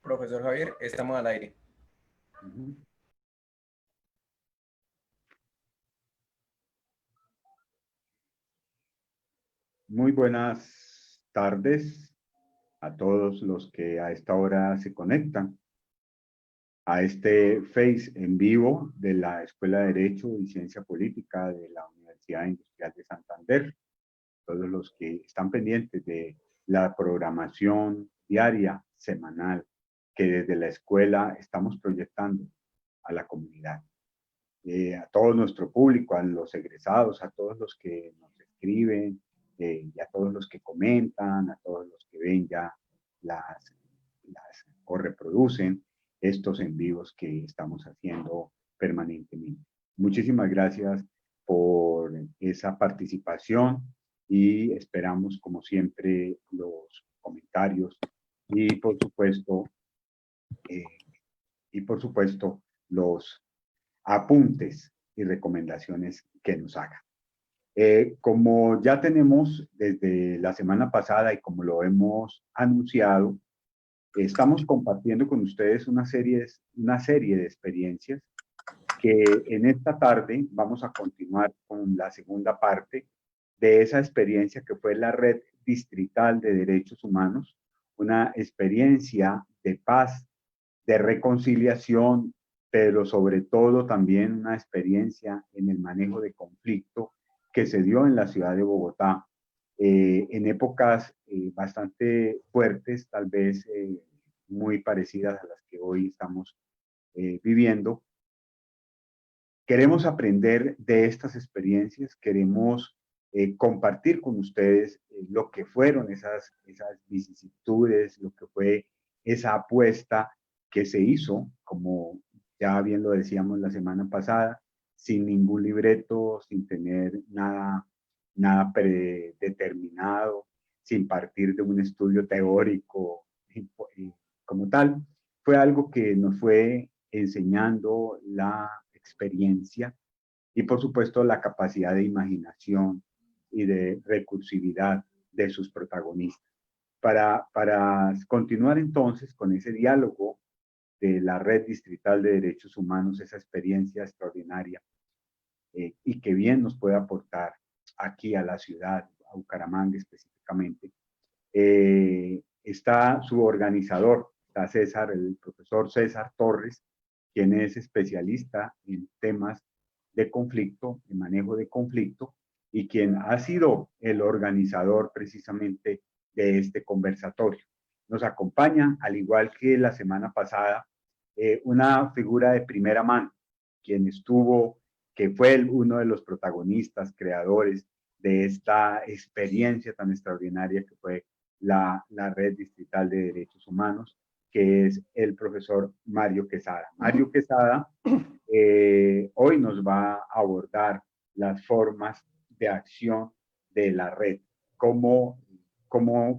Profesor Javier, estamos al aire. Muy buenas tardes a todos los que a esta hora se conectan a este Face en vivo de la Escuela de Derecho y Ciencia Política de la Universidad Industrial de Santander. Todos los que están pendientes de la programación diaria, semanal, que desde la escuela estamos proyectando a la comunidad. A todo nuestro público, a los egresados, a todos los que nos escriben, y a todos los que comentan, a todos los que ven ya o reproducen estos en vivos que estamos haciendo permanentemente. Muchísimas gracias por esa participación y esperamos, como siempre, los comentarios y, por supuesto, los apuntes y recomendaciones que nos hagan. Como ya tenemos desde la semana pasada y como lo hemos anunciado, estamos compartiendo con ustedes una serie de experiencias que en esta tarde vamos a continuar con la segunda parte de esa experiencia que fue la Red Distrital de Derechos Humanos, una experiencia de paz, de reconciliación, pero sobre todo también una experiencia en el manejo de conflicto que se dio en la ciudad de Bogotá, en épocas bastante fuertes, tal vez muy parecidas a las que hoy estamos viviendo. Queremos aprender de estas experiencias, queremos compartir con ustedes lo que fueron esas vicisitudes, lo que fue esa apuesta que se hizo, como ya bien lo decíamos la semana pasada, sin ningún libreto, sin tener nada predeterminado, sin partir de un estudio teórico como tal. Fue algo que nos fue enseñando la experiencia y, por supuesto, la capacidad de imaginación y de recursividad de sus protagonistas. Para continuar entonces con ese diálogo de la Red Distrital de Derechos Humanos, esa experiencia extraordinaria y que bien nos puede aportar aquí a la ciudad, a Bucaramanga específicamente, está su organizador, está César, el profesor César Torres, quien es especialista en temas de conflicto, en manejo de conflicto, y quien ha sido el organizador precisamente de este conversatorio. Nos acompaña, al igual que la semana pasada, una figura de primera mano, quien que fue uno de los protagonistas, creadores de esta experiencia tan extraordinaria que fue la Red Distrital de Derechos Humanos, que es el profesor Mario Quesada. Mario Quesada hoy nos va a abordar las formas de acción de la red, cómo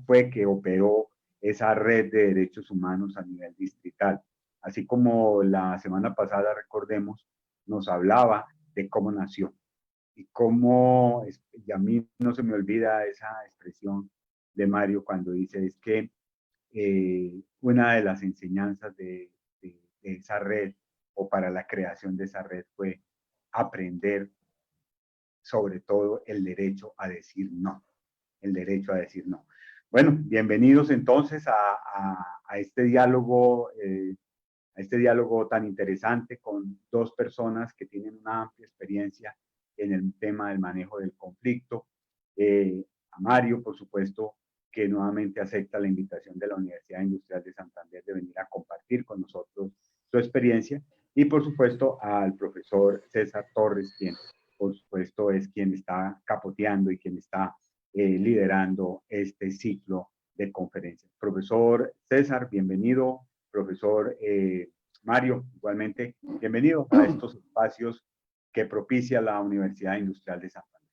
fue que operó esa red de derechos humanos a nivel distrital. Así como la semana pasada, recordemos, nos hablaba de cómo nació y cómo, y a mí no se me olvida esa expresión de Mario cuando dice es que una de las enseñanzas de esa red o para la creación de esa red fue aprender sobre todo el derecho a decir no, el derecho a decir no. Bueno, bienvenidos entonces a este diálogo tan interesante con dos personas que tienen una amplia experiencia en el tema del manejo del conflicto. A Mario, por supuesto, que nuevamente acepta la invitación de la Universidad Industrial de Santander de venir a compartir con nosotros su experiencia, y por supuesto al profesor César Torres, quien por supuesto es quien está capoteando y quien está liderando este ciclo de conferencias. Profesor César, bienvenido. Profesor Mario, igualmente, bienvenido a estos espacios que propicia la Universidad Industrial de Santander.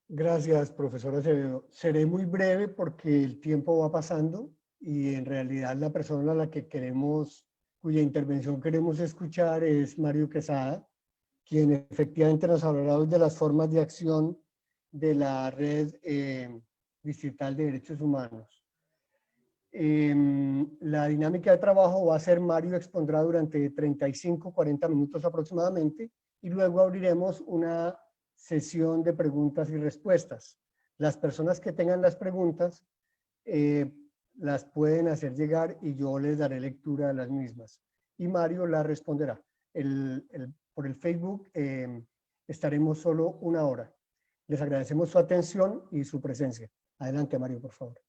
Gracias, profesor Acevedo. Seré muy breve porque el tiempo va pasando y en realidad la persona a la que cuya intervención queremos escuchar es Mario Quesada, quien efectivamente nos hablará hoy de las formas de acción de la Red Distrital de Derechos Humanos. La dinámica de trabajo va a ser: Mario expondrá durante 35-40 minutos aproximadamente y luego abriremos una sesión de preguntas y respuestas. Las personas que tengan las preguntas las pueden hacer llegar y yo les daré lectura de las mismas. Y Mario las responderá. Por el Facebook estaremos solo 1 hora. Les agradecemos su atención y su presencia. Adelante, Mario, por favor.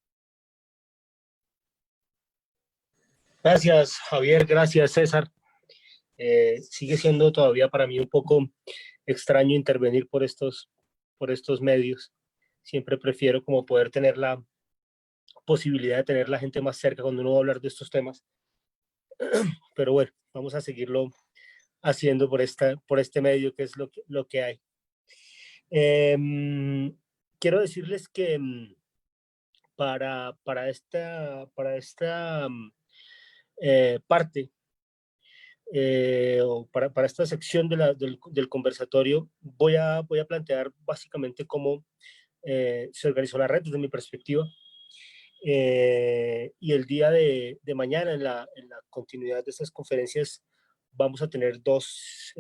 Gracias, Javier. Gracias, César. Sigue siendo todavía para mí un poco extraño intervenir por estos medios. Siempre prefiero como poder tener la posibilidad de tener la gente más cerca cuando uno va a hablar de estos temas. Pero bueno, vamos a seguirlo haciendo por este medio, que es lo que hay. Quiero decirles que para esta parte, o para esta sección del conversatorio, voy a plantear básicamente cómo se organizó la red desde mi perspectiva. Y el día de mañana, en la continuidad de estas conferencias, vamos a tener 2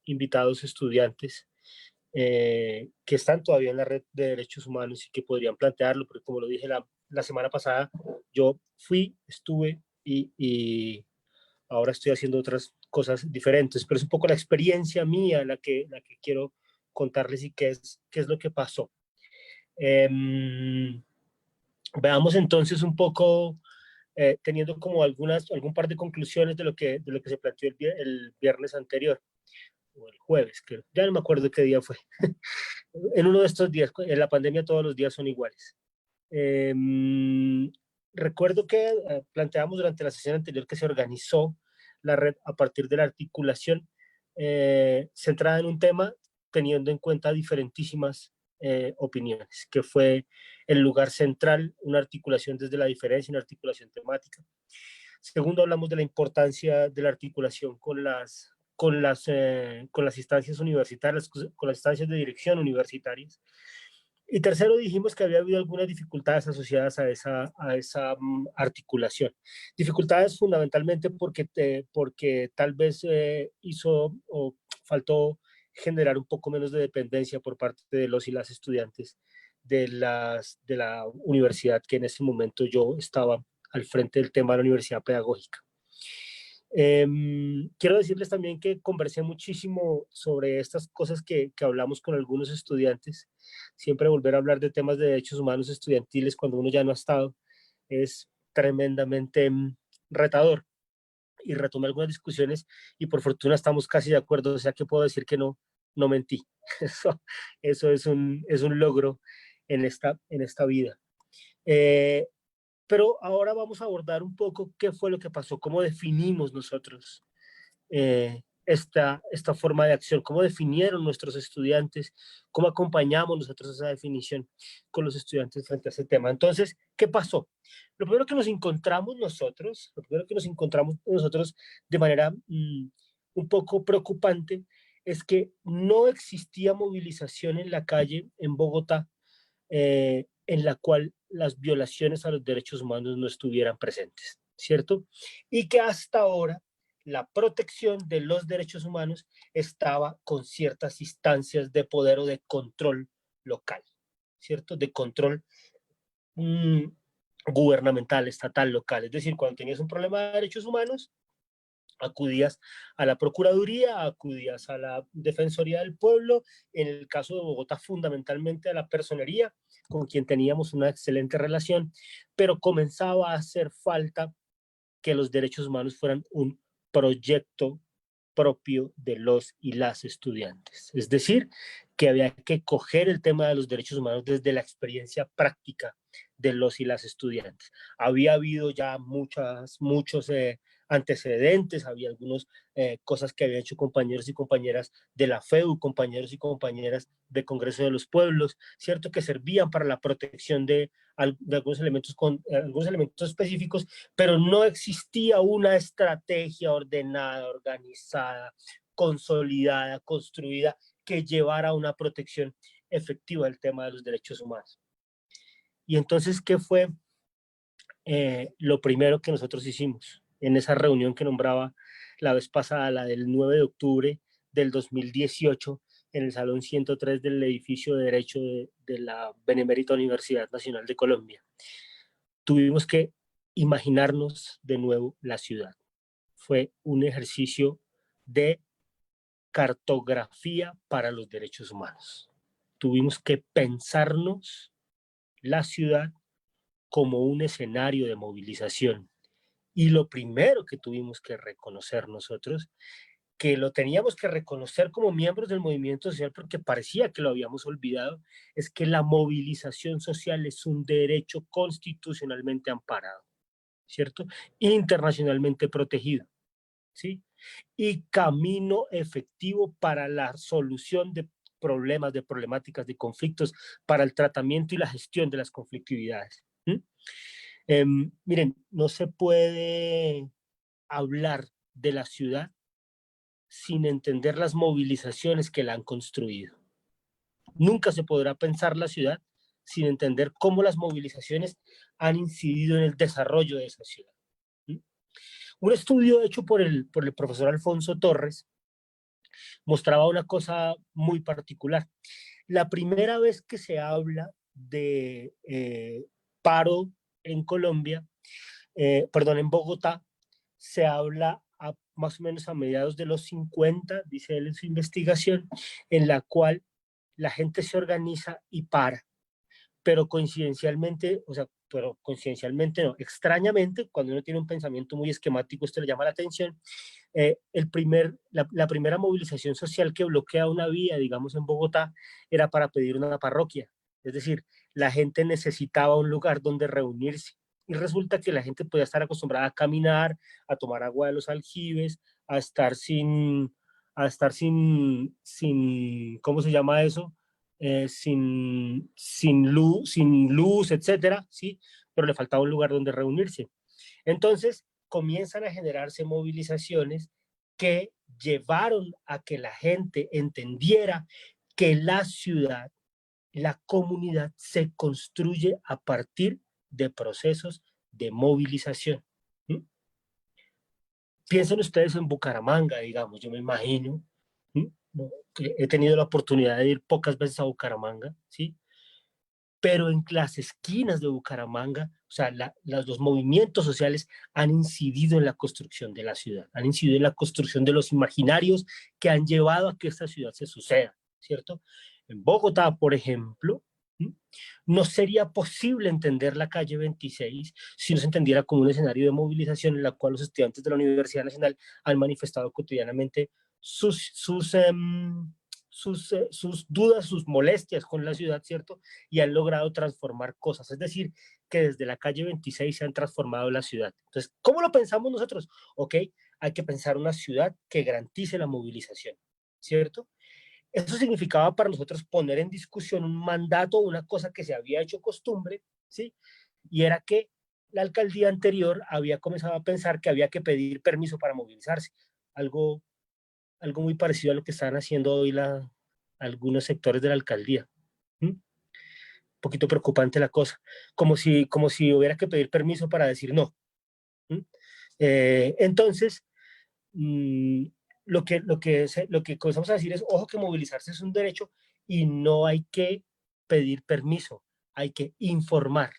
invitados estudiantes que están todavía en la red de derechos humanos y que podrían plantearlo, porque como lo dije la semana pasada, yo estuve y ahora estoy haciendo otras cosas diferentes, pero es un poco la experiencia mía la que quiero contarles y qué es lo que pasó. Veamos entonces un poco, teniendo como algún par de conclusiones de lo que se planteó el viernes anterior, o el jueves, que ya no me acuerdo qué día fue. En uno de estos días, en la pandemia todos los días son iguales. Recuerdo que planteamos durante la sesión anterior que se organizó la red a partir de la articulación centrada en un tema, teniendo en cuenta diferentísimas opiniones, que fue el lugar central, una articulación desde la diferencia, una articulación temática. Segundo, hablamos de la importancia de la articulación con las instancias universitarias, con las instancias de dirección universitarias. Y tercero, dijimos que había habido algunas dificultades asociadas a esa articulación. Dificultades fundamentalmente porque tal vez hizo o faltó generar un poco menos de dependencia por parte de los y las estudiantes de la universidad, que en ese momento yo estaba al frente del tema de la universidad pedagógica. Quiero decirles también que conversé muchísimo sobre estas cosas que hablamos con algunos estudiantes. Siempre volver a hablar de temas de derechos humanos estudiantiles cuando uno ya no ha estado es tremendamente retador. Y retomé algunas discusiones y por fortuna estamos casi de acuerdo, o sea que puedo decir que no mentí. Eso es un logro en esta vida. Pero ahora vamos a abordar un poco qué fue lo que pasó, cómo definimos nosotros esta forma de acción, cómo definieron nuestros estudiantes, cómo acompañamos nosotros esa definición con los estudiantes frente a ese tema. Entonces, ¿qué pasó? Lo primero que nos encontramos nosotros de manera un poco preocupante es que no existía movilización en la calle en Bogotá en la cual las violaciones a los derechos humanos no estuvieran presentes, ¿cierto? Y que hasta ahora la protección de los derechos humanos estaba con ciertas instancias de poder o de control local, ¿cierto? De control gubernamental, estatal, local. Es decir, cuando tenías un problema de derechos humanos, Acudías a la Procuraduría, acudías a la Defensoría del Pueblo, en el caso de Bogotá fundamentalmente a la Personería, con quien teníamos una excelente relación, pero comenzaba a hacer falta que los derechos humanos fueran un proyecto propio de los y las estudiantes. Es decir, que había que coger el tema de los derechos humanos desde la experiencia práctica de los y las estudiantes. Había habido ya muchos antecedentes, había algunas cosas que habían hecho compañeros y compañeras de la FEU, compañeros y compañeras del Congreso de los Pueblos, ¿cierto? Que servían para la protección de algunos elementos específicos, pero no existía una estrategia ordenada, organizada, consolidada, construida, que llevara a una protección efectiva del tema de los derechos humanos. Y entonces, ¿qué fue lo primero que nosotros hicimos en esa reunión que nombraba la vez pasada, la del 9 de octubre del 2018, en el Salón 103 del edificio de Derecho de la Benemérita Universidad Nacional de Colombia? Tuvimos que imaginarnos de nuevo la ciudad. Fue un ejercicio de cartografía para los derechos humanos. Tuvimos que pensarnos la ciudad como un escenario de movilización. Y lo primero que tuvimos que reconocer nosotros, que lo teníamos que reconocer como miembros del movimiento social porque parecía que lo habíamos olvidado, es que la movilización social es un derecho constitucionalmente amparado, ¿cierto? Internacionalmente protegido, ¿sí? Y camino efectivo para la solución de problemas, de problemáticas, de conflictos, para el tratamiento y la gestión de las conflictividades. Miren, no se puede hablar de la ciudad sin entender las movilizaciones que la han construido. Nunca se podrá pensar la ciudad sin entender cómo las movilizaciones han incidido en el desarrollo de esa ciudad. Un estudio hecho por el profesor Alfonso Torres mostraba una cosa muy particular. La primera vez que se habla de paro en Colombia, en Bogotá, se habla más o menos a mediados de los 50, dice él en su investigación, en la cual la gente se organiza y para, pero coincidencialmente no, extrañamente, cuando uno tiene un pensamiento muy esquemático, esto le llama la atención. La primera movilización social que bloquea una vía, digamos en Bogotá, era para pedir una parroquia. Es decir, la gente necesitaba un lugar donde reunirse. Y resulta que la gente podía estar acostumbrada a caminar, a tomar agua de los aljibes, a estar sin ¿cómo se llama eso? Sin luz, etcétera, ¿sí? Pero le faltaba un lugar donde reunirse. Entonces, comienzan a generarse movilizaciones que llevaron a que la gente entendiera que la ciudad, la comunidad se construye a partir de procesos de movilización. ¿Mm? Piensen ustedes en Bucaramanga, digamos, yo me imagino, ¿no? He tenido la oportunidad de ir pocas veces a Bucaramanga, ¿sí? Pero en las esquinas de Bucaramanga, o sea, los movimientos sociales han incidido en la construcción de la ciudad, han incidido en la construcción de los imaginarios que han llevado a que esta ciudad se suceda, ¿cierto? En Bogotá, por ejemplo, no sería posible entender la calle 26 si no se entendiera como un escenario de movilización en la cual los estudiantes de la Universidad Nacional han manifestado cotidianamente sus dudas, sus molestias con la ciudad, ¿cierto? Y han logrado transformar cosas. Es decir, que desde la calle 26 se han transformado la ciudad. Entonces, ¿cómo lo pensamos nosotros? Ok, hay que pensar una ciudad que garantice la movilización, ¿cierto? Eso significaba para nosotros poner en discusión un mandato, una cosa que se había hecho costumbre, ¿sí? Y era que la alcaldía anterior había comenzado a pensar que había que pedir permiso para movilizarse, algo muy parecido a lo que están haciendo hoy algunos sectores de la alcaldía. Un poquito preocupante la cosa, como si hubiera que pedir permiso para decir no. Entonces, lo que comenzamos a decir es, ojo que movilizarse es un derecho y no hay que pedir permiso, hay que informar.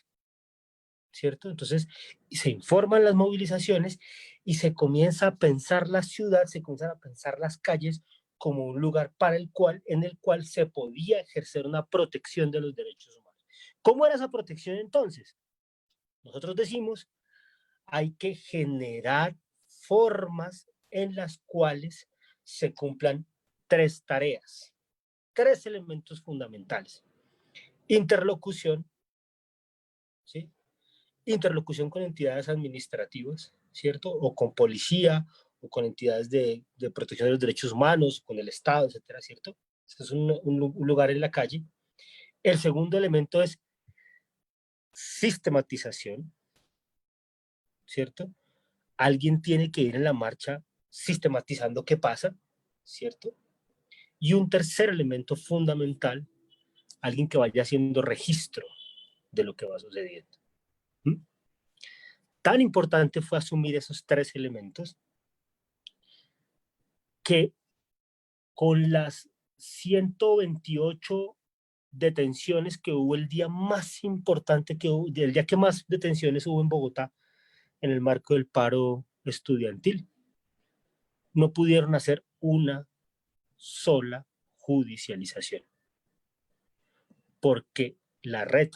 ¿cierto? Entonces, se informan las movilizaciones y se comienza a pensar la ciudad, se comienzan a pensar las calles como un lugar en el cual se podía ejercer una protección de los derechos humanos. ¿Cómo era esa protección entonces? Nosotros decimos, hay que generar formas en las cuales se cumplan tres tareas, tres elementos fundamentales. Interlocución, ¿sí? Interlocución con entidades administrativas, ¿cierto? O con policía, o con entidades de protección de los derechos humanos, con el Estado, etcétera, ¿cierto? Este es un lugar en la calle. El segundo elemento es sistematización, ¿cierto? Alguien tiene que ir en la marcha sistematizando qué pasa, ¿cierto? Y un tercer elemento fundamental, alguien que vaya haciendo registro de lo que va sucediendo. ¿Mm? Tan importante fue asumir esos tres elementos que con las 128 detenciones que hubo el día más importante que hubo, el día que más detenciones hubo en Bogotá en el marco del paro estudiantil, no pudieron hacer una sola judicialización, porque la red,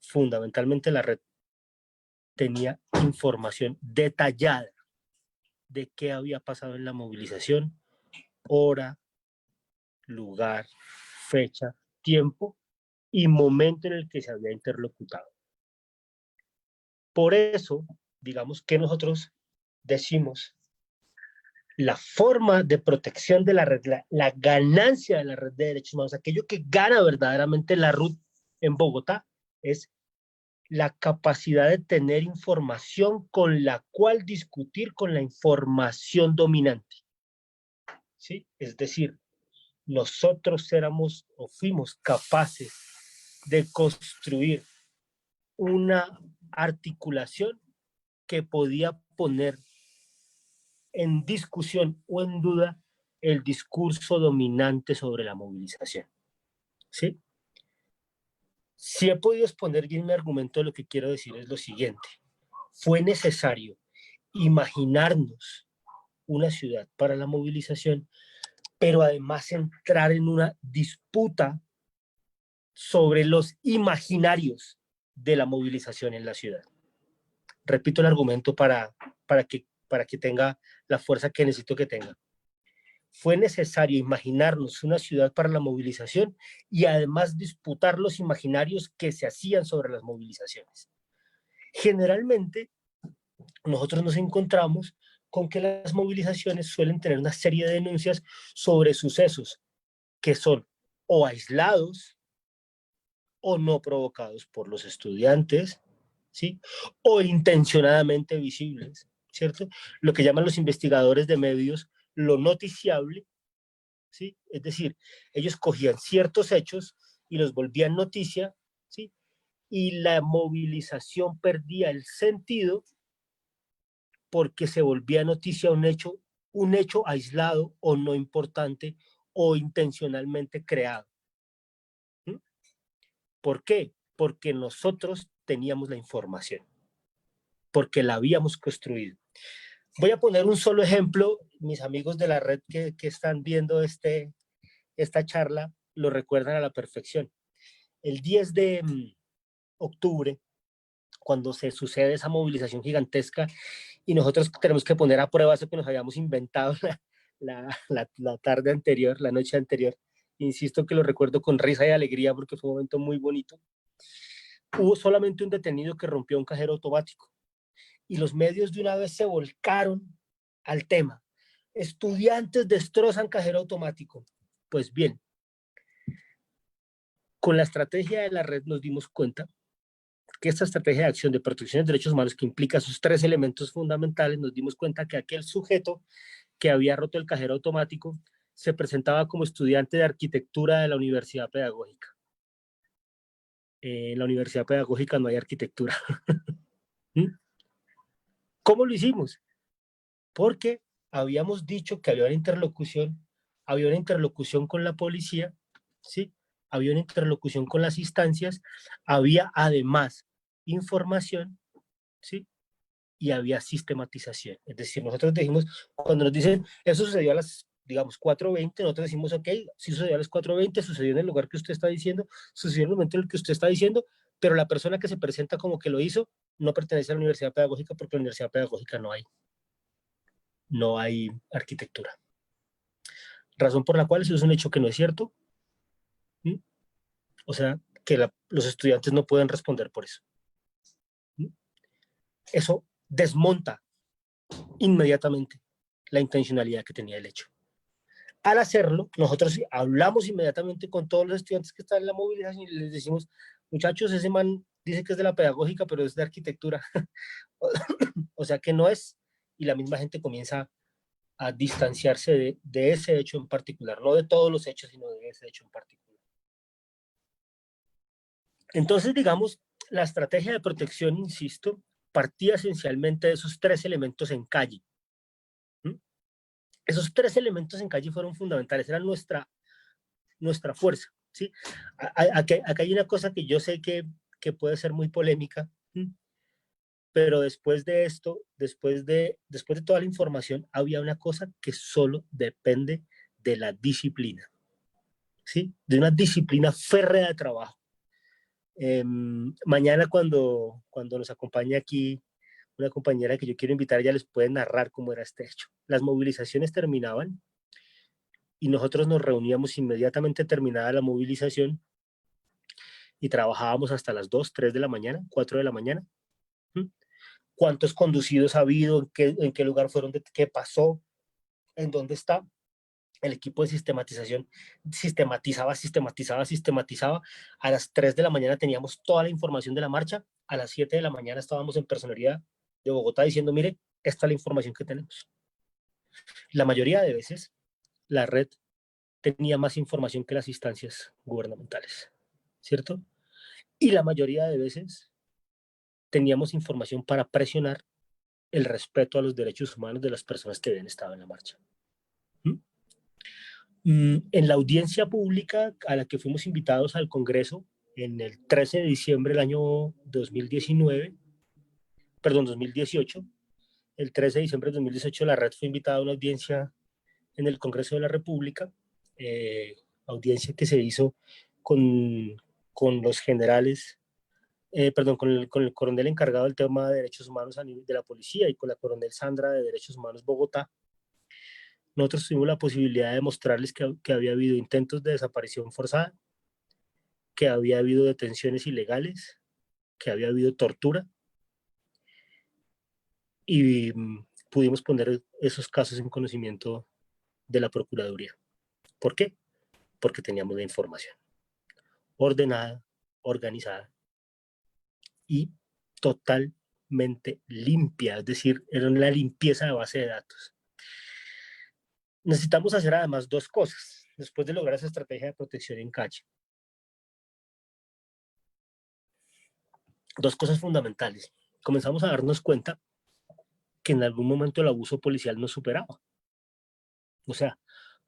fundamentalmente la red, tenía información detallada de qué había pasado en la movilización, hora, lugar, fecha, tiempo y momento en el que se había interlocutado. Por eso, digamos que nosotros decimos, la forma de protección de la red, la ganancia de la red de derechos humanos, aquello que gana verdaderamente la RUT en Bogotá, es la capacidad de tener información con la cual discutir con la información dominante. ¿Sí? Es decir, nosotros éramos o fuimos capaces de construir una articulación que podía poner en discusión o en duda el discurso dominante sobre la movilización. ¿Sí? Si he podido exponer bien mi argumento, lo que quiero decir es lo siguiente. Fue necesario imaginarnos una ciudad para la movilización, pero además entrar en una disputa sobre los imaginarios de la movilización en la ciudad. Repito el argumento para que tenga la fuerza que necesito que tenga. Fue necesario imaginarnos una ciudad para la movilización y además disputar los imaginarios que se hacían sobre las movilizaciones. Generalmente, nosotros nos encontramos con que las movilizaciones suelen tener una serie de denuncias sobre sucesos que son o aislados o no provocados por los estudiantes, ¿sí? O intencionadamente visibles, ¿cierto? Lo que llaman los investigadores de medios lo noticiable, ¿sí? Es decir, ellos cogían ciertos hechos y los volvían noticia, ¿sí? Y la movilización perdía el sentido porque se volvía noticia un hecho aislado o no importante o intencionalmente creado. ¿Mm? ¿Por qué? Porque nosotros teníamos la información, porque la habíamos construido. Voy a poner un solo ejemplo, mis amigos de la red que están viendo esta charla lo recuerdan a la perfección. El 10 de octubre, cuando se sucede esa movilización gigantesca y nosotros tenemos que poner a prueba eso que nos habíamos inventado la tarde anterior, la noche anterior. Insisto que lo recuerdo con risa y alegría porque fue un momento muy bonito. Hubo solamente un detenido que rompió un cajero automático y los medios de una vez se volcaron al tema. Estudiantes destrozan cajero automático. Pues bien, con la estrategia de la red nos dimos cuenta que esta estrategia de acción de protección de derechos humanos que implica esos tres elementos fundamentales, nos dimos cuenta que aquel sujeto que había roto el cajero automático se presentaba como estudiante de arquitectura de la Universidad Pedagógica. En la Universidad Pedagógica no hay arquitectura. ¿Cómo lo hicimos? Porque habíamos dicho que había una interlocución con la policía, ¿sí? Había una interlocución con las instancias, había además información, ¿sí? Y había sistematización. Es decir, nosotros decimos, cuando nos dicen, eso sucedió a las, digamos, 4:20, nosotros decimos, ok, sí sucedió a las 4:20, sucedió en el lugar que usted está diciendo, sucedió en el momento en el que usted está diciendo, pero la persona que se presenta como que lo hizo no pertenece a la universidad pedagógica porque en la universidad pedagógica no hay arquitectura. Razón por la cual eso es un hecho que no es cierto. ¿Mm? O sea, que los estudiantes no pueden responder por eso. ¿Mm? Eso desmonta inmediatamente la intencionalidad que tenía el hecho. Al hacerlo, nosotros hablamos inmediatamente con todos los estudiantes que están en la movilización y les decimos, muchachos, ese man dice que es de la pedagógica, pero es de arquitectura. O sea que no es, y la misma gente comienza a distanciarse de ese hecho en particular, no de todos los hechos, sino de ese hecho en particular. Entonces, digamos, la estrategia de protección, insisto, partía esencialmente de esos 3 elementos en calle. Esos 3 elementos en calle fueron fundamentales, eran nuestra fuerza, ¿sí? Acá hay una cosa que yo sé que puede ser muy polémica, pero después de esto, después de toda la información, había una cosa que solo depende de la disciplina, ¿sí? De una disciplina férrea de trabajo. Mañana cuando nos acompañe aquí una compañera que yo quiero invitar, ya les puede narrar cómo era este hecho. Las movilizaciones terminaban y nosotros nos reuníamos inmediatamente terminada la movilización y trabajábamos hasta las 2, 3 de la mañana, 4 de la mañana. ¿Cuántos conducidos ha habido? ¿En qué lugar fueron? ¿Qué pasó? ¿En dónde está? El equipo de sistematización sistematizaba. A las 3 de la mañana teníamos toda la información de la marcha. A las 7 de la mañana estábamos en Personería de Bogotá diciendo, mire, esta es la información que tenemos. La mayoría de veces, la red tenía más información que las instancias gubernamentales, ¿cierto? Y la mayoría de veces teníamos información para presionar el respeto a los derechos humanos de las personas que habían estado en la marcha. En la audiencia pública a la que fuimos invitados al Congreso en el 13 de diciembre del año 2018, el 13 de diciembre de 2018 la red fue invitada a una audiencia en el Congreso de la República, audiencia que se hizo con los generales, con el coronel encargado del tema de derechos humanos a nivel de la policía y con la coronel Sandra de Derechos Humanos Bogotá. Nosotros tuvimos la posibilidad de mostrarles que había habido intentos de desaparición forzada, que había habido detenciones ilegales, que había habido tortura, y pudimos poner esos casos en conocimiento de la Procuraduría. ¿Por qué? Porque teníamos la información ordenada, organizada y totalmente limpia, es decir, era una limpieza de base de datos. Necesitamos hacer además 2 cosas después de lograr esa estrategia de protección en calle. 2 cosas fundamentales. Comenzamos a darnos cuenta que en algún momento el abuso policial nos superaba. O sea,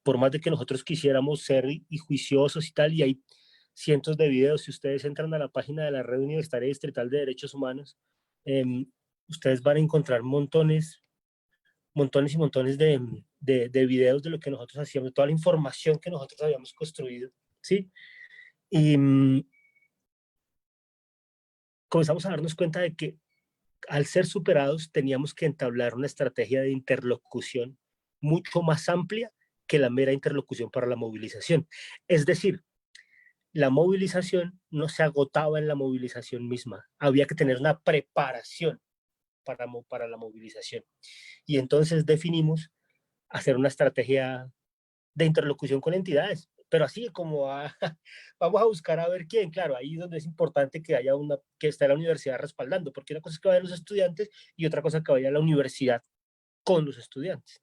por más de que nosotros quisiéramos ser y juiciosos y tal, y hay cientos de videos, si ustedes entran a la página de la Red Universitaria Distrital de Derechos Humanos, ustedes van a encontrar montones y montones de videos de lo que nosotros hacíamos, de toda la información que nosotros habíamos construido, ¿sí? Y comenzamos a darnos cuenta de que al ser superados teníamos que entablar una estrategia de interlocución mucho más amplia que la mera interlocución para la movilización. Es decir, la movilización no se agotaba en la movilización misma, había que tener una preparación para la movilización. Y entonces definimos hacer una estrategia de interlocución con entidades, pero así como vamos a buscar a ver quién, claro, ahí es donde es importante que haya que esté la universidad respaldando, porque una cosa es que vayan los estudiantes y otra cosa es que vaya la universidad con los estudiantes.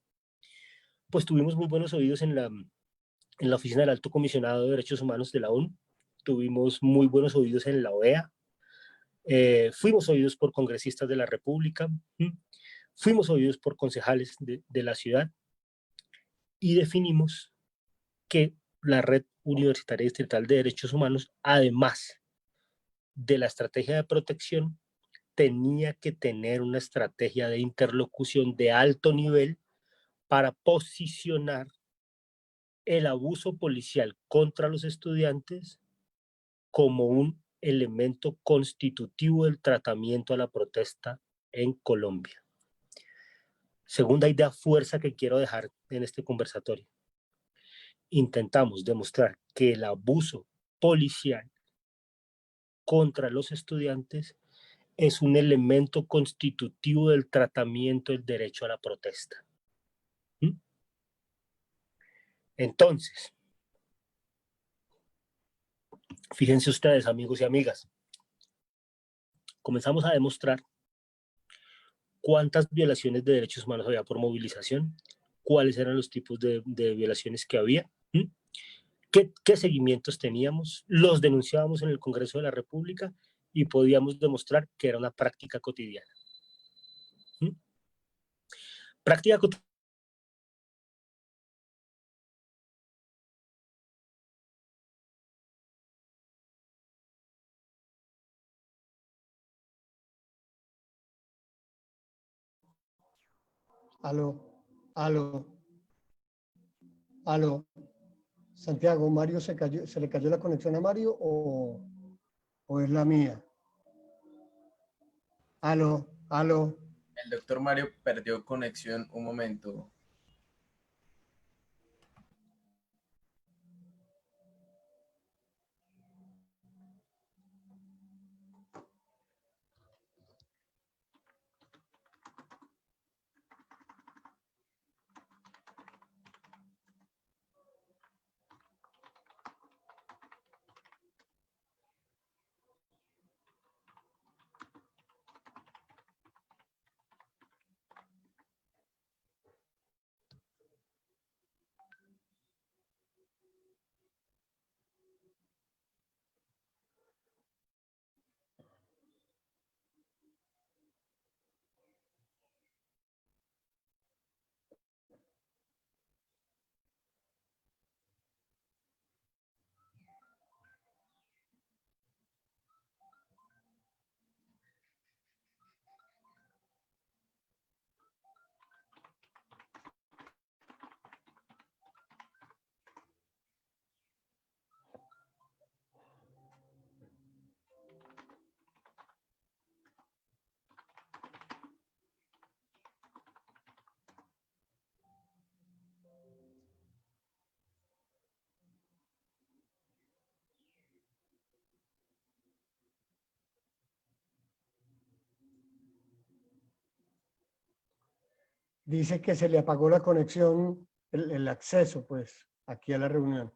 Pues tuvimos muy buenos oídos en la oficina del Alto Comisionado de Derechos Humanos de la ONU, tuvimos muy buenos oídos en la OEA, fuimos oídos por congresistas de la República, fuimos oídos por concejales de la ciudad y definimos que la Red Universitaria Distrital de Derechos Humanos, además de la estrategia de protección, tenía que tener una estrategia de interlocución de alto nivel para posicionar el abuso policial contra los estudiantes como un elemento constitutivo del tratamiento a la protesta en Colombia. Segunda idea fuerza que quiero dejar en este conversatorio. Intentamos demostrar que el abuso policial contra los estudiantes es un elemento constitutivo del tratamiento del derecho a la protesta. Entonces, fíjense ustedes, amigos y amigas, comenzamos a demostrar cuántas violaciones de derechos humanos había por movilización, cuáles eran los tipos de violaciones que había, qué seguimientos teníamos, los denunciábamos en el Congreso de la República y podíamos demostrar que era una práctica cotidiana. Práctica cotidiana. Aló, aló, aló. Santiago, Mario se le cayó la conexión a Mario o es la mía. Aló, aló. El doctor Mario perdió conexión un momento. Dice que se le apagó la conexión, el acceso, pues, aquí a la reunión.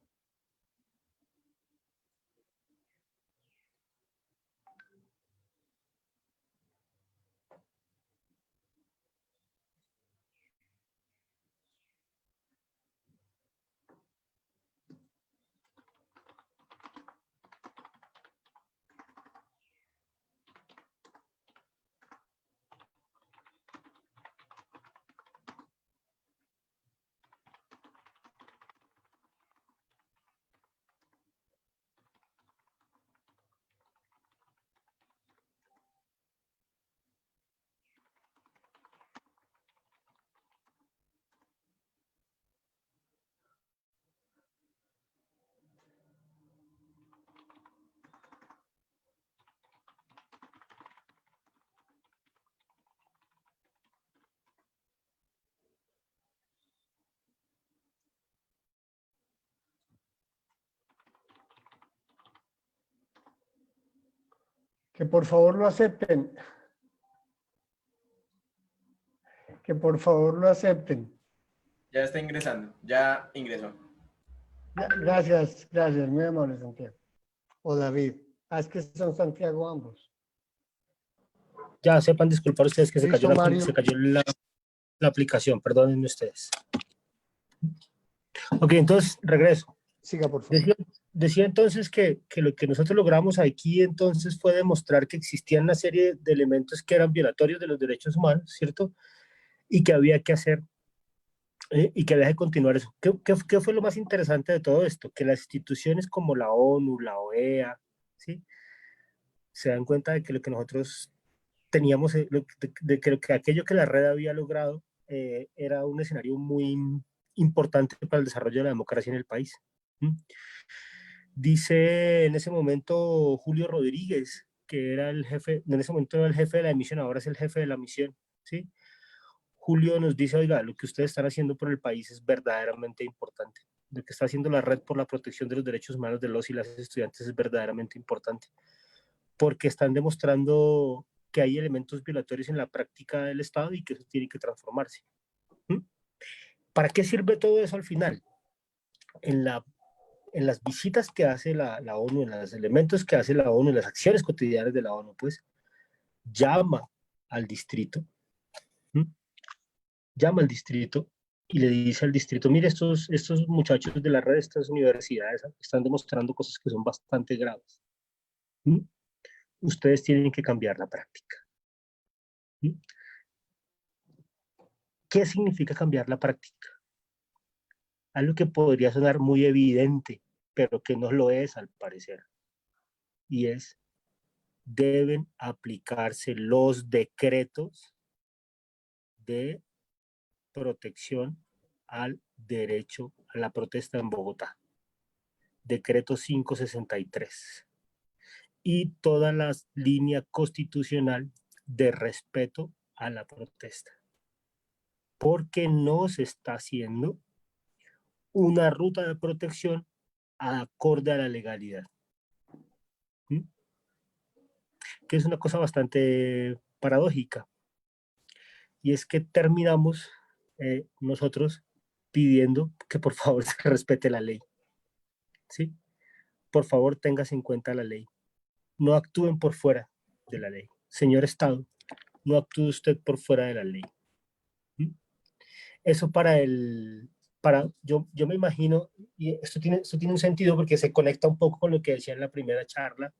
Que por favor lo acepten. Que por favor lo acepten. Ya está ingresando, ya ingresó. Gracias, gracias, muy amable, Santiago. O David. Ah, es que son Santiago ambos. Ya sepan disculpar ustedes que Listo, Mario. se cayó la aplicación, perdónenme ustedes. Ok, entonces regreso. Siga, por favor. Decía entonces que lo que nosotros logramos aquí entonces fue demostrar que existían una serie de elementos que eran violatorios de los derechos humanos, ¿cierto? Y que había que hacer y que había que continuar eso. ¿Qué fue lo más interesante de todo esto? Que las instituciones como la ONU, la OEA, ¿sí? Se dan cuenta de que lo que nosotros teníamos, creo que aquello que la red había logrado era un escenario muy importante para el desarrollo de la democracia en el país. Dice en ese momento Julio Rodríguez, que era el jefe, en ese momento era el jefe de la emisión, ahora es el jefe de la misión, ¿sí? Julio nos dice, oiga, lo que ustedes están haciendo por el país es verdaderamente importante. Lo que está haciendo la red por la protección de los derechos humanos de los y las estudiantes es verdaderamente importante, porque están demostrando que hay elementos violatorios en la práctica del Estado y que eso tiene que transformarse. ¿Para qué sirve todo eso al final? En las visitas que hace la ONU, en los elementos que hace la ONU, en las acciones cotidianas de la ONU, pues llama al distrito, llama al distrito y le dice al distrito, mire, estos muchachos de la red, estas universidades están demostrando cosas que son bastante graves. Ustedes tienen que cambiar la práctica. ¿Qué significa cambiar la práctica? Algo que podría sonar muy evidente, pero que no lo es al parecer. Y es, deben aplicarse los decretos de protección al derecho a la protesta en Bogotá. Decreto 563. Y toda la línea constitucional de respeto a la protesta. Porque no se está haciendo una ruta de protección acorde a la legalidad. Que es una cosa bastante paradójica. Y es que terminamos nosotros pidiendo que por favor se respete la ley. ¿Sí? Por favor, téngase en cuenta la ley. No actúen por fuera de la ley. Señor Estado, no actúe usted por fuera de la ley. Eso yo me imagino, y esto tiene un sentido porque se conecta un poco con lo que decía en la primera charla,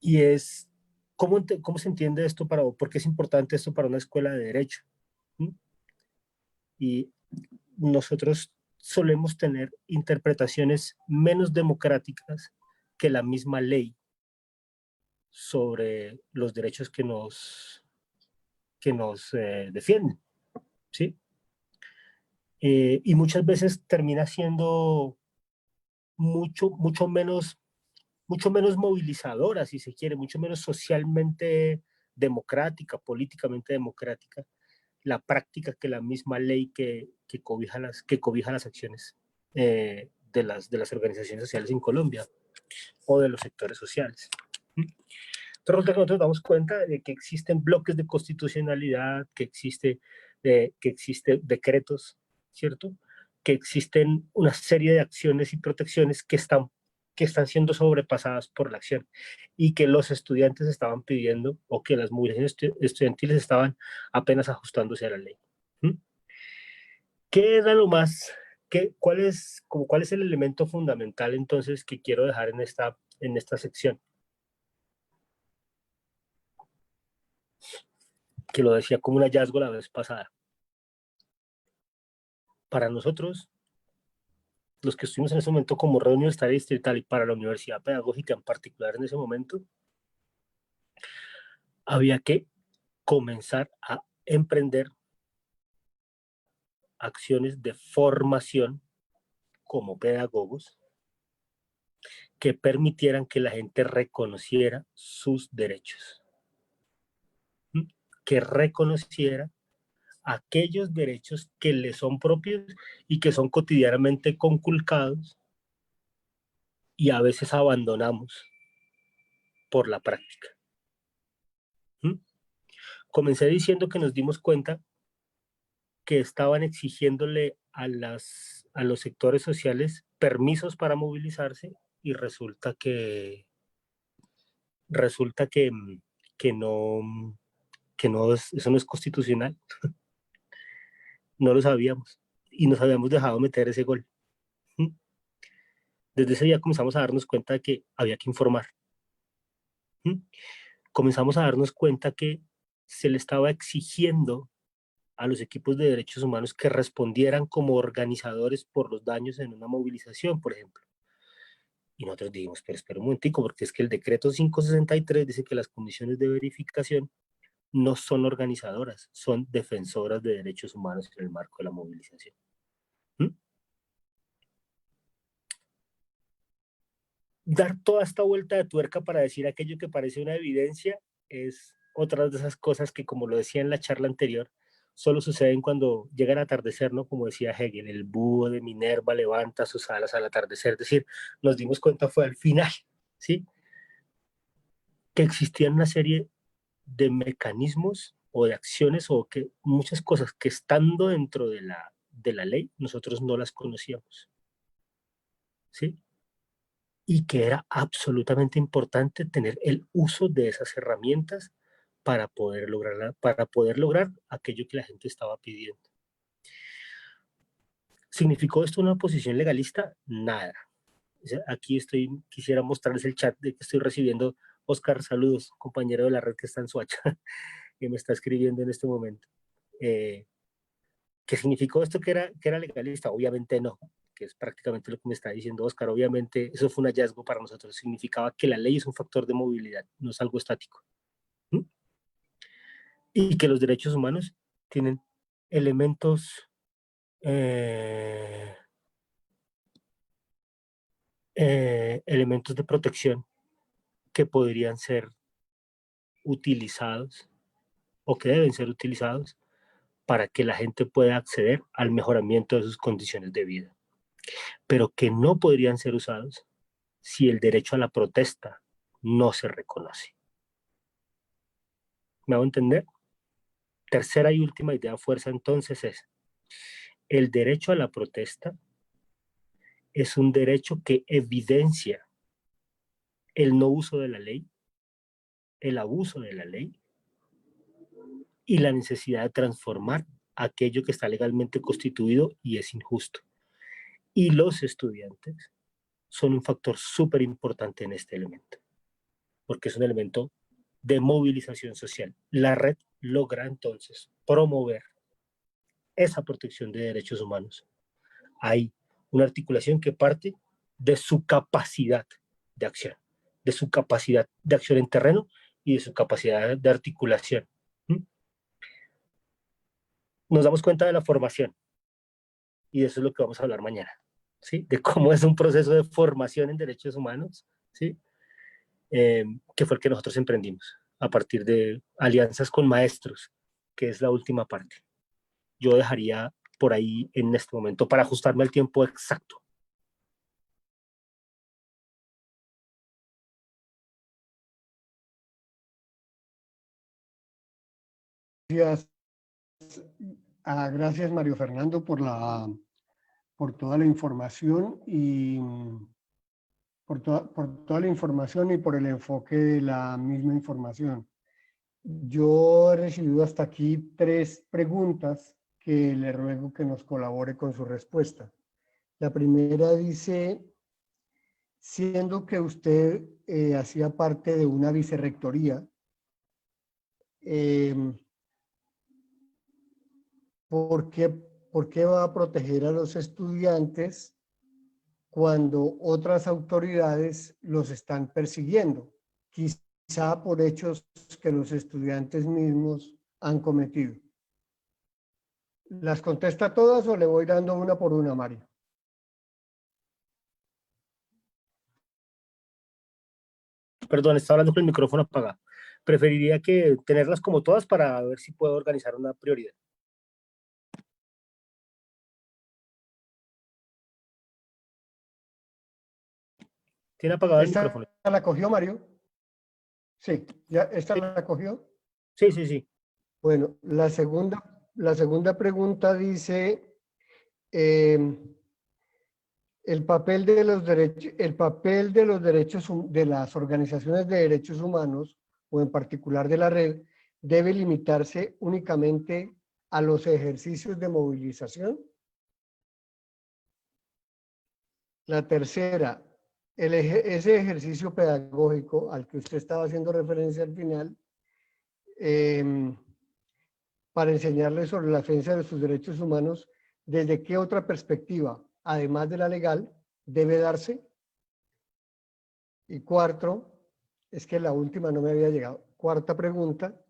y es cómo se entiende esto por qué es importante esto para una escuela de derecho. Y nosotros solemos tener interpretaciones menos democráticas que la misma ley sobre los derechos que nos defienden, ¿sí? Y muchas veces termina siendo mucho menos movilizadora, si se quiere, mucho menos socialmente democrática, políticamente democrática, la práctica que la misma ley que cobija las acciones de las organizaciones sociales en Colombia o de los sectores sociales. Entonces nosotros nos damos cuenta de que existen bloques de constitucionalidad, que existen decretos, ¿cierto? Que existen una serie de acciones y protecciones que están siendo sobrepasadas por la acción y que los estudiantes estaban pidiendo o que las movilizaciones estudiantiles estaban apenas ajustándose a la ley. ¿Qué era lo más, cuál es el elemento fundamental entonces que quiero dejar en esta sección? Que lo decía como un hallazgo la vez pasada. Para nosotros, los que estuvimos en ese momento como red universitaria distrital y para la universidad pedagógica en particular en ese momento, había que comenzar a emprender acciones de formación como pedagogos que permitieran que la gente reconociera sus derechos, que reconociera aquellos derechos que le son propios y que son cotidianamente conculcados y a veces abandonamos por la práctica. Comencé diciendo que nos dimos cuenta que estaban exigiéndole a los sectores sociales permisos para movilizarse y resulta que eso no es constitucional. No lo sabíamos y nos habíamos dejado meter ese gol. Desde ese día comenzamos a darnos cuenta de que había que informar. Comenzamos a darnos cuenta que se le estaba exigiendo a los equipos de derechos humanos que respondieran como organizadores por los daños en una movilización, por ejemplo. Y nosotros dijimos, pero espera un momentico, porque es que el decreto 563 dice que las comisiones de verificación no son organizadoras, son defensoras de derechos humanos en el marco de la movilización. Dar toda esta vuelta de tuerca para decir aquello que parece una evidencia es otra de esas cosas que, como lo decía en la charla anterior, solo suceden cuando llega el atardecer, ¿no? Como decía Hegel, el búho de Minerva levanta sus alas al atardecer. Es decir, nos dimos cuenta fue al final, ¿sí? Que existían una serie de mecanismos o de acciones o que muchas cosas que estando dentro de la ley nosotros no las conocíamos, ¿sí? Y que era absolutamente importante tener el uso de esas herramientas para poder lograr aquello que la gente estaba pidiendo. ¿Significó esto una posición legalista? Nada. O sea, aquí quisiera mostrarles el chat de que estoy recibiendo. Oscar, saludos, compañero de la red que está en Soacha, que me está escribiendo en este momento. ¿Qué significó esto que era legalista? Obviamente no, que es prácticamente lo que me está diciendo Oscar. Obviamente eso fue un hallazgo para nosotros. Significaba que la ley es un factor de movilidad, no es algo estático. ¿Mm? Y que los derechos humanos tienen elementos elementos de protección que podrían ser utilizados o que deben ser utilizados para que la gente pueda acceder al mejoramiento de sus condiciones de vida, pero que no podrían ser usados si el derecho a la protesta no se reconoce. ¿Me hago entender? Tercera y última idea fuerza entonces es, el derecho a la protesta es un derecho que evidencia el no uso de la ley, el abuso de la ley y la necesidad de transformar aquello que está legalmente constituido y es injusto. Y los estudiantes son un factor súper importante en este elemento, porque es un elemento de movilización social. La red logra entonces promover esa protección de derechos humanos. Hay una articulación que parte de su capacidad de acción, de su capacidad de acción en terreno y de su capacidad de articulación. Nos damos cuenta de la formación y de eso es lo que vamos a hablar mañana, ¿sí? De cómo es un proceso de formación en derechos humanos, ¿sí? Que fue el que nosotros emprendimos a partir de alianzas con maestros, que es la última parte. Yo dejaría por ahí en este momento para ajustarme al tiempo exacto. Gracias, Mario Fernando, por toda la información y por toda la información y por el enfoque de la misma información. Yo he recibido hasta aquí 3 preguntas que le ruego que nos colabore con su respuesta. La primera dice, siendo que usted hacía parte de una vicerrectoría, ¿por qué va a proteger a los estudiantes cuando otras autoridades los están persiguiendo? Quizá por hechos que los estudiantes mismos han cometido. ¿Las contesta todas o le voy dando una por una, Mario? Perdón, estaba hablando con el micrófono apagado. Preferiría que tenerlas como todas para ver si puedo organizar una prioridad. ¿Tiene apagado el micrófono? ¿Esta la cogió, Mario? Sí, ¿ya esta la cogió? Sí, sí, sí. Bueno, la segunda pregunta dice, el papel de los derechos de las organizaciones de derechos humanos, o en particular de la red, debe limitarse únicamente a los ejercicios de movilización. La tercera, ese ejercicio pedagógico al que usted estaba haciendo referencia al final, para enseñarles sobre la defensa de sus derechos humanos, ¿desde qué otra perspectiva, además de la legal, debe darse? Y cuarto, es que la última no me había llegado. Cuarta pregunta,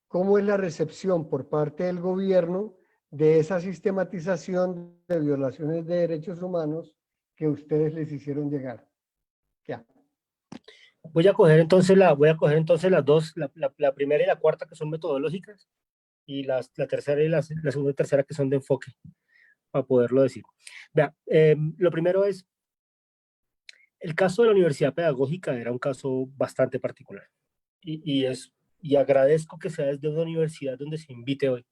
¿cómo es la recepción por parte del gobierno de esa sistematización de violaciones de derechos humanos que ustedes les hicieron llegar? Ya. Voy a coger entonces las dos, la primera y la cuarta que son metodológicas y la tercera y la segunda y tercera que son de enfoque, para poderlo decir. Vea, lo primero es, el caso de la Universidad Pedagógica era un caso bastante particular y agradezco que sea desde una universidad donde se invite hoy.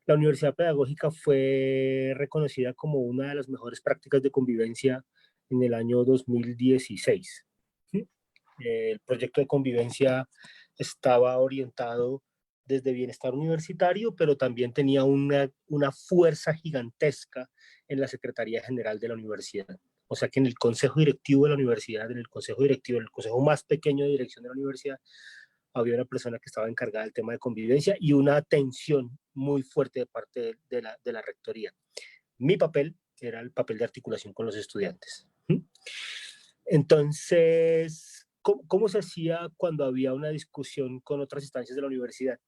La Universidad Pedagógica fue reconocida como una de las mejores prácticas de convivencia en el año 2016. ¿Sí? El proyecto de convivencia estaba orientado desde bienestar universitario, pero también tenía una fuerza gigantesca en la Secretaría General de la Universidad. O sea que en el consejo directivo de la universidad, en el consejo más pequeño de dirección de la universidad, había una persona que estaba encargada del tema de convivencia y una atención muy fuerte de parte de la rectoría. Mi papel era el papel de articulación con los estudiantes. Entonces, ¿cómo se hacía cuando había una discusión con otras instancias de la universidad?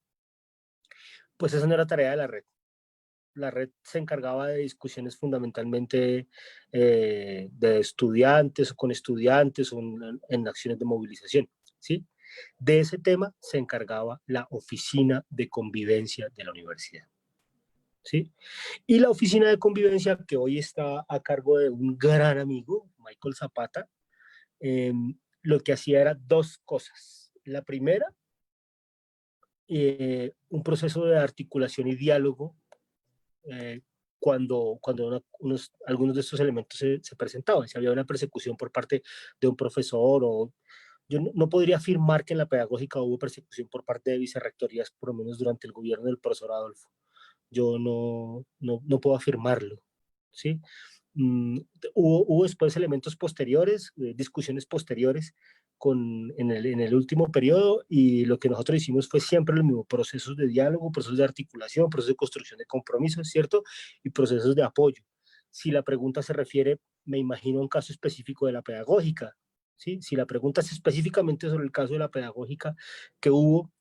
Pues esa no era tarea de la red. La red se encargaba de discusiones fundamentalmente de estudiantes o con estudiantes o en acciones de movilización, ¿sí? De ese tema se encargaba la oficina de convivencia de la universidad, ¿sí? Y la oficina de convivencia, que hoy está a cargo de un gran amigo, Michael Zapata, lo que hacía era dos cosas. La primera, un proceso de articulación y diálogo cuando algunos de estos elementos se presentaban. Si había una persecución por parte de un profesor o... Yo no podría afirmar que en la pedagógica hubo persecución por parte de vicerrectorías, por lo menos durante el gobierno del profesor Adolfo. Yo no puedo afirmarlo, ¿sí? Hubo después elementos posteriores, discusiones posteriores en el último periodo, y lo que nosotros hicimos fue siempre lo mismo: procesos de diálogo, procesos de articulación, procesos de construcción de compromisos, ¿cierto? Y procesos de apoyo. Si la pregunta se refiere, me imagino, a un caso específico de la pedagógica, ¿sí? Si la pregunta es específicamente sobre el caso de la pedagógica que hubo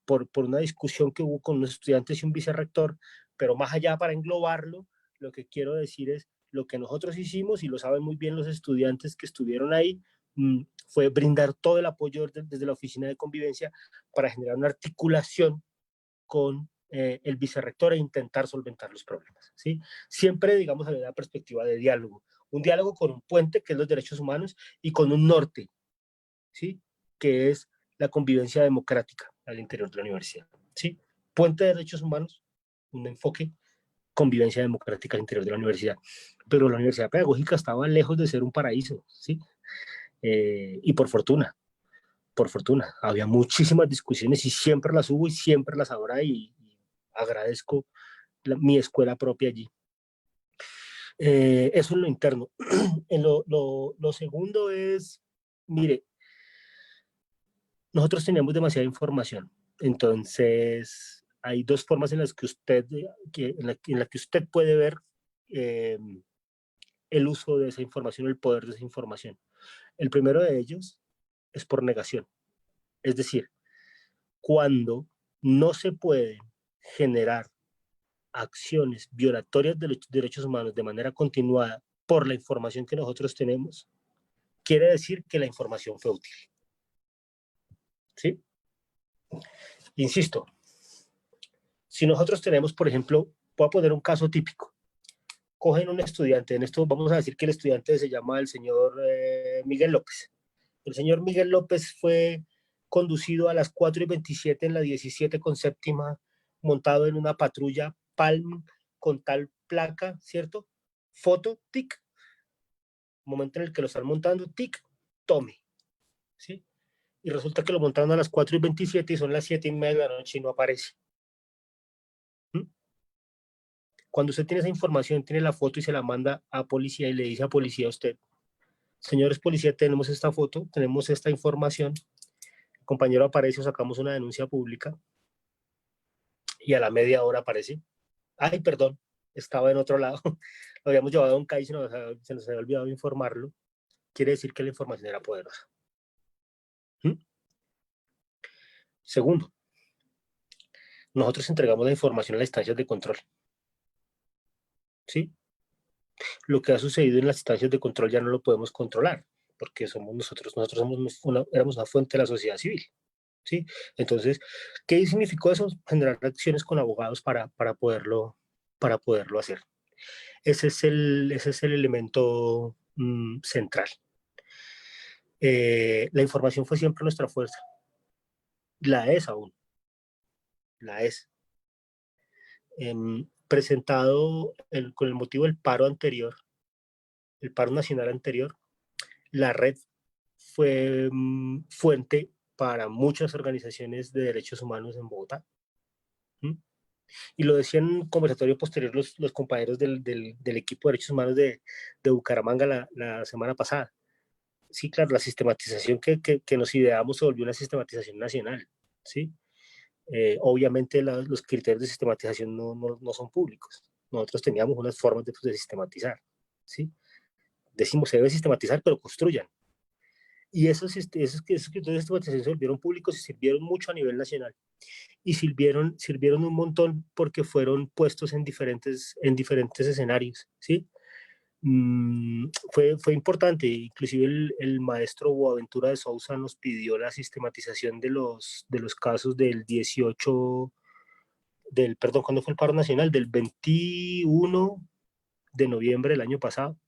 por una discusión que hubo con unos estudiantes y un vicerrector, pero más allá, para englobarlo, lo que quiero decir es lo que nosotros hicimos, y lo saben muy bien los estudiantes que estuvieron ahí, fue brindar todo el apoyo desde la oficina de convivencia para generar una articulación con el vicerrector e intentar solventar los problemas, ¿sí? Siempre, digamos, había una perspectiva de diálogo, un diálogo con un puente, que es los derechos humanos, y con un norte, ¿sí? Que es la convivencia democrática al interior de la universidad, ¿sí? Puente de derechos humanos, un enfoque, convivencia democrática al interior de la universidad. Pero la universidad pedagógica estaba lejos de ser un paraíso, ¿sí? Y por fortuna, había muchísimas discusiones y siempre las hubo y siempre las habrá, y agradezco mi escuela propia allí. Eso en lo interno. En lo segundo es, mire, nosotros teníamos demasiada información, entonces hay dos formas en las que usted puede ver el uso de esa información, el poder de esa información. El primero de ellos es por negación, es decir, cuando no se pueden generar acciones violatorias de los derechos humanos de manera continuada por la información que nosotros tenemos, quiere decir que la información fue útil, ¿sí? Insisto, si nosotros tenemos, por ejemplo, voy a poner un caso típico: cogen un estudiante, en esto vamos a decir que el estudiante se llama el señor Miguel López. El señor Miguel López fue conducido a las 4:27 en la 17 con séptima, montado en una patrulla Palm con tal placa, ¿cierto? Foto, tic. Momento en el que lo están montando, tic, tome, ¿sí? Y resulta que lo montaron a las 4:27 y son las 7:30 de la noche y no aparece. Cuando usted tiene esa información, tiene la foto y se la manda a policía y le dice a policía a usted: señores policía, tenemos esta foto, tenemos esta información, el compañero aparece o sacamos una denuncia pública, y a la media hora aparece: ay, perdón, estaba en otro lado, lo habíamos llevado a un CAI y se nos había olvidado informarlo. Quiere decir que la información era poderosa, ¿Mm? Segundo, nosotros entregamos la información a las instancias de control. ¿Sí? Lo que ha sucedido en las instancias de control ya no lo podemos controlar, porque somos nosotros éramos una fuente de la sociedad civil. ¿Sí? Entonces, ¿qué significó eso? Generar acciones con abogados para poderlo hacer. Ese es el elemento central. La información fue siempre nuestra fuerza. La es aún. La es. Presentado con el motivo del paro anterior, el paro nacional anterior, la red fue fuente para muchas organizaciones de derechos humanos en Bogotá. Y lo decían en un conversatorio posterior los compañeros del equipo de derechos humanos de Bucaramanga la semana pasada. Sí, claro, la sistematización que nos ideamos se volvió una sistematización nacional, ¿sí? Obviamente los criterios de sistematización no son públicos. Nosotros teníamos unas formas de sistematizar, ¿sí? Decimos, se debe sistematizar, pero construyan. Y esos criterios de sistematización se volvieron públicos y sirvieron mucho a nivel nacional. Y sirvieron un montón porque fueron puestos en diferentes escenarios, ¿sí? Fue importante, inclusive el maestro Boaventura de Sousa nos pidió la sistematización de los casos del 18, perdón, ¿cuándo fue el paro nacional? Del 21 de noviembre del año pasado,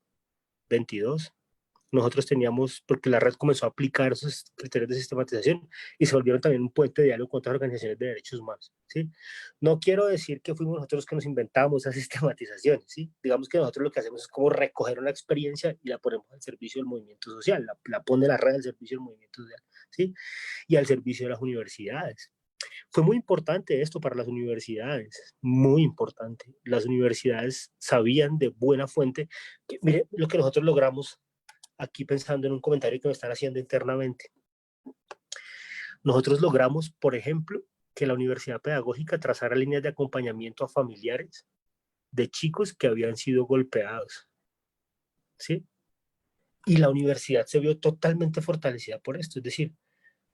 22. Nosotros teníamos, porque la red comenzó a aplicar esos criterios de sistematización y se volvieron también un puente de diálogo con otras organizaciones de derechos humanos, ¿sí? No quiero decir que fuimos nosotros los que nos inventamos esa sistematización, ¿sí? Digamos que nosotros lo que hacemos es como recoger una experiencia y la ponemos al servicio del movimiento social, la pone la red al servicio del movimiento social, ¿sí? Y al servicio de las universidades. Fue muy importante esto para las universidades, muy importante. Las universidades sabían de buena fuente que, mire, lo que nosotros logramos aquí pensando en un comentario que me están haciendo internamente. Nosotros logramos, por ejemplo, que la Universidad Pedagógica trazara líneas de acompañamiento a familiares de chicos que habían sido golpeados, ¿sí? Y la universidad se vio totalmente fortalecida por esto, es decir,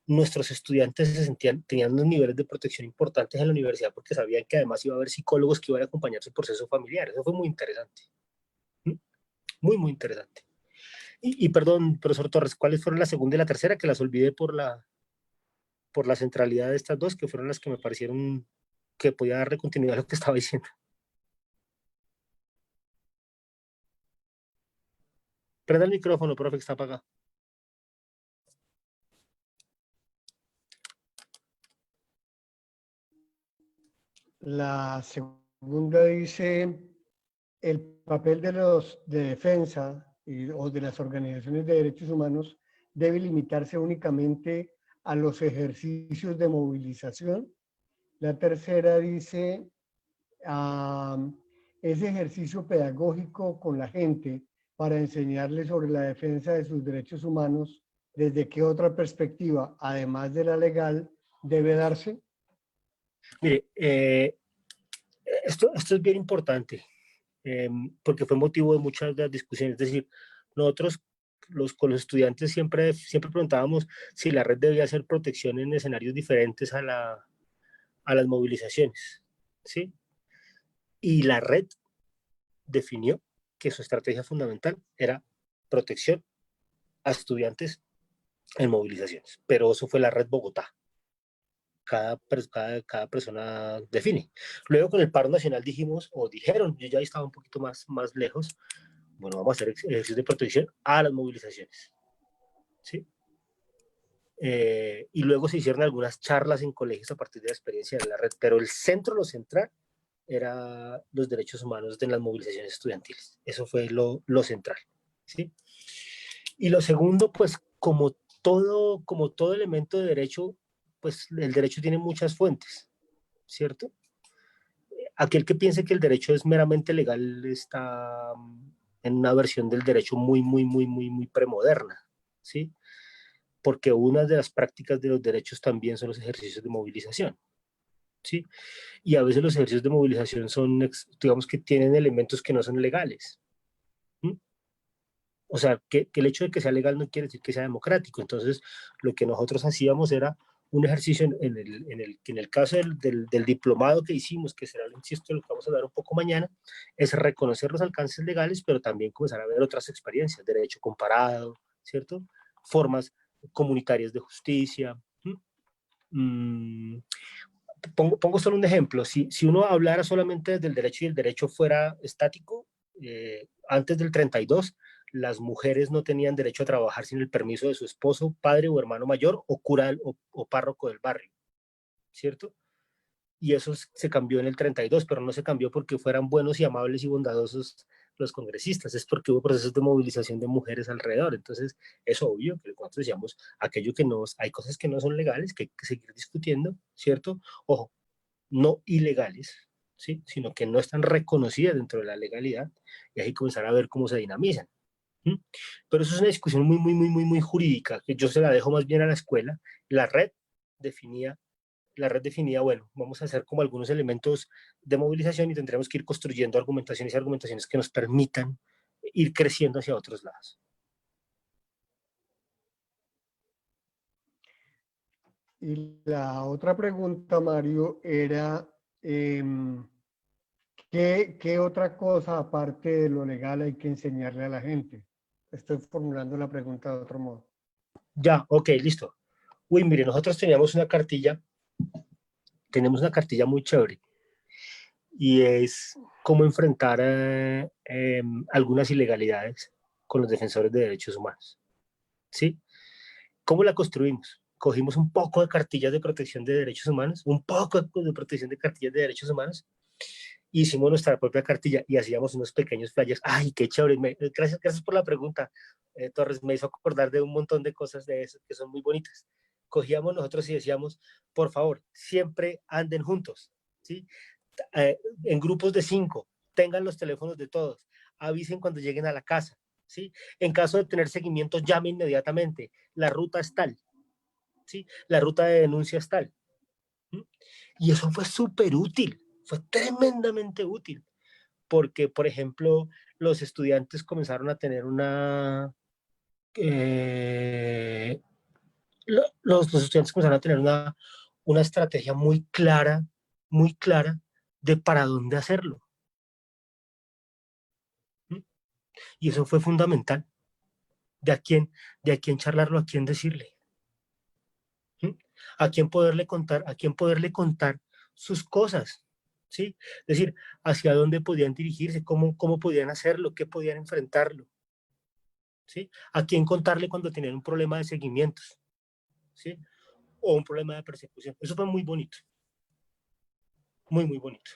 nuestros estudiantes tenían unos niveles de protección importantes en la universidad porque sabían que además iba a haber psicólogos que iban a acompañar su proceso familiar. Eso fue muy interesante, muy, muy interesante. Y perdón, profesor Torres, ¿cuáles fueron la segunda y la tercera? Que las olvidé por la centralidad de estas dos, que fueron las que me parecieron que podía darle continuidad a lo que estaba diciendo. Prenda el micrófono, profe, que está apagado. La segunda dice, el papel de los de defensa o de las organizaciones de derechos humanos debe limitarse únicamente a los ejercicios de movilización. La tercera dice, ese ejercicio pedagógico con la gente para enseñarles sobre la defensa de sus derechos humanos, ¿desde qué otra perspectiva, además de la legal, debe darse? Mire, esto es bien importante, porque fue motivo de muchas de las discusiones. Es decir, nosotros con los estudiantes siempre preguntábamos si la red debía hacer protección en escenarios diferentes a las movilizaciones, ¿sí? Y la red definió que su estrategia fundamental era protección a estudiantes en movilizaciones, pero eso fue la red Bogotá. Cada persona define. Luego con el paro nacional dijimos, o dijeron, yo ya estaba un poquito más lejos, bueno, vamos a hacer ejercicios de protección a las movilizaciones, ¿sí? Y luego se hicieron algunas charlas en colegios a partir de la experiencia de la red, pero el centro, lo central, era los derechos humanos en las movilizaciones estudiantiles. Eso fue lo central, ¿sí? Y lo segundo, pues como todo elemento de derecho, pues el derecho tiene muchas fuentes, ¿cierto? Aquel que piense que el derecho es meramente legal está en una versión del derecho muy premoderna, ¿sí? Porque una de las prácticas de los derechos también son los ejercicios de movilización, ¿sí? Y a veces los ejercicios de movilización son, digamos que tienen elementos que no son legales, O sea, que el hecho de que sea legal no quiere decir que sea democrático. Entonces, lo que nosotros hacíamos era un ejercicio en el caso del diplomado que hicimos, que será, insisto, lo que vamos a hablar un poco mañana, es reconocer los alcances legales, pero también comenzar a ver otras experiencias, derecho comparado, ¿cierto? Formas comunitarias de justicia. Pongo solo un ejemplo. Si uno hablara solamente del derecho y el derecho fuera estático, antes del 32, las mujeres no tenían derecho a trabajar sin el permiso de su esposo, padre o hermano mayor o cura o párroco del barrio, ¿cierto? Y eso se cambió en el 32, pero no se cambió porque fueran buenos y amables y bondadosos los congresistas, es porque hubo procesos de movilización de mujeres alrededor. Entonces, es obvio que nosotros decíamos, hay cosas que no son legales, que hay que seguir discutiendo, ¿cierto? Ojo, no ilegales, ¿sí? Sino que no están reconocidas dentro de la legalidad, y hay que comenzar a ver cómo se dinamizan. ¿Mm? Pero eso es una discusión muy jurídica, que yo se la dejo más bien a la escuela. La red definía, bueno, vamos a hacer como algunos elementos de movilización y tendremos que ir construyendo argumentaciones y argumentaciones que nos permitan ir creciendo hacia otros lados. Y la otra pregunta, Mario, era ¿qué otra cosa aparte de lo legal hay que enseñarle a la gente? Estoy formulando la pregunta de otro modo. Ya, ok, listo. Uy, mire, nosotros tenemos una cartilla muy chévere, y es cómo enfrentar algunas ilegalidades con los defensores de derechos humanos. ¿Sí? ¿Cómo la construimos? Cogimos un poco de cartillas de protección de derechos humanos, un poco de protección de cartillas de derechos humanos, hicimos nuestra propia cartilla y hacíamos unos pequeños flyers. ¡Ay, qué chévere! Gracias por la pregunta, Torres. Me hizo acordar de un montón de cosas de esas que son muy bonitas. Cogíamos nosotros y decíamos, por favor, siempre anden juntos, ¿sí? En grupos de 5, tengan los teléfonos de todos, avisen cuando lleguen a la casa, ¿sí? En caso de tener seguimiento, llame inmediatamente, la ruta es tal, ¿sí? La ruta de denuncia es tal. Y eso fue súper útil, fue tremendamente útil, porque, por ejemplo, los estudiantes comenzaron a tener los estudiantes comenzaron a tener una estrategia muy clara de para dónde hacerlo. Y eso fue fundamental. De a quién charlarlo, a quién decirle. A quién poderle contar sus cosas. ¿Sí? Es decir, hacia dónde podían dirigirse, cómo podían hacerlo, qué podían enfrentarlo. ¿Sí? A quién contarle cuando tenían un problema de seguimientos. ¿Sí? O un problema de persecución. Eso fue muy bonito. Muy bonito.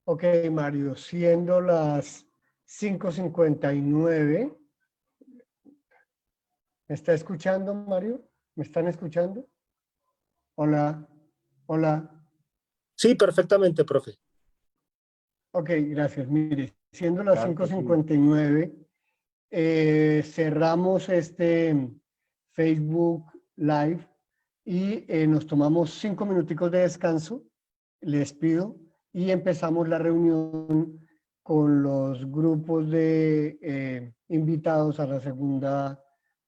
Ok, Mario, siendo las 5:59, ¿me está escuchando, Mario? ¿Me están escuchando? Hola, hola. Sí, perfectamente, profe. Ok, gracias. Mire, siendo las Claro que sí. 5:59, cerramos este Facebook Live y nos tomamos 5 minuticos de descanso, les pido, y empezamos la reunión con los grupos de invitados a la segunda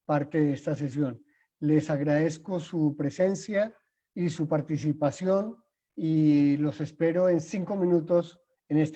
parte de esta sesión. Les agradezco su presencia y su participación y los espero en 5 minutos en este